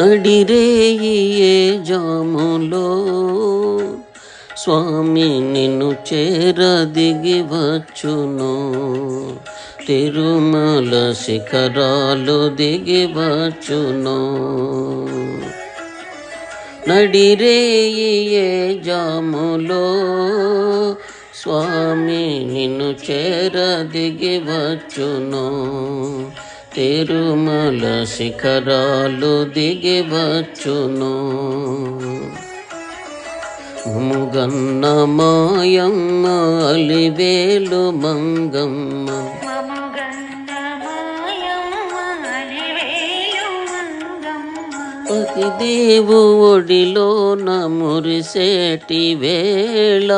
నడిరేయి ఏ జాములో స్వామి నిన్ను చేర దిగి వచ్చును. తిరుమల శిఖరాలు దిగి వచ్చును. నడిరేయి ఏ జాములో స్వామి నిన్ను చేర దిగి వచ్చును. తిరుమల శిఖరాలు దిగి వచ్చును. ముగన్న మాయమ్మ అలివేలు మంగమ్మ, పతిదేవు ఒడిలోన మురిసేటి వేళ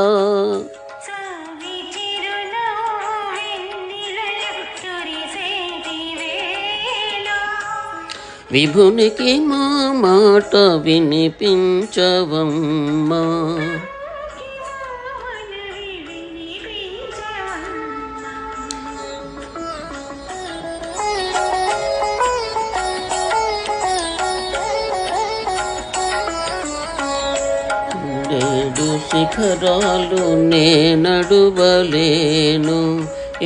విభునికి మా మాట వినిపించవమ్మా. ఏడు శిఖరాలు నే నడువలేను,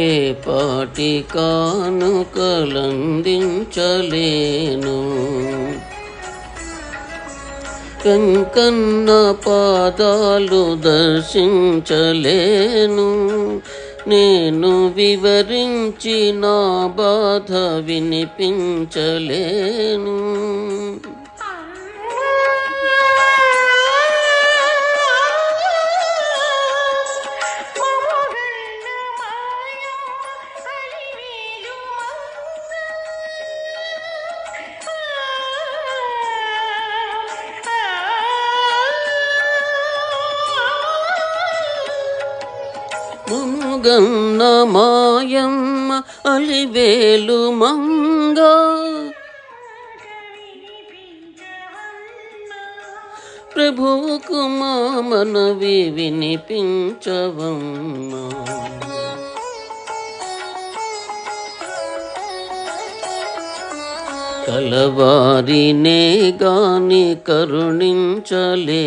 ఏ పాటి కానుకలందించలేను. వెంకన్న పాదాలు దర్శించలేను, నేను వివరించి నా బాధ వినిపించలేను. ముగన్న మాయమ్మ అలివేలు మంగ, ప్రభువుకు మా మనవి వినిపించవమ్మా. కలవారినే గాని కరుణించలేడా,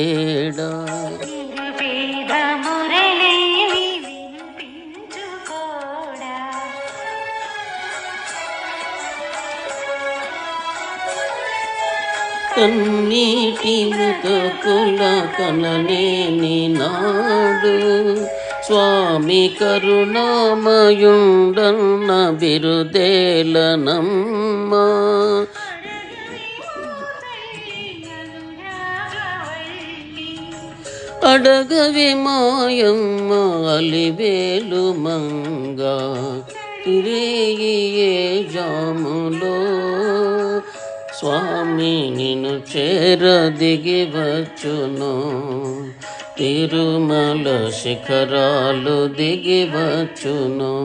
కన్నీటి ముతకుల కనలేని నాడు స్వామి కరుణామయుండన్న బిరుదేలనమ్మా. అడగవి మాయమ్మ అలివేలు మంగ, తిరేయి ఏ జాములో స్వామి నిన్ను చేర దిగి వచ్చును. తిరుమల శిఖరాలు దిగి వచ్చును.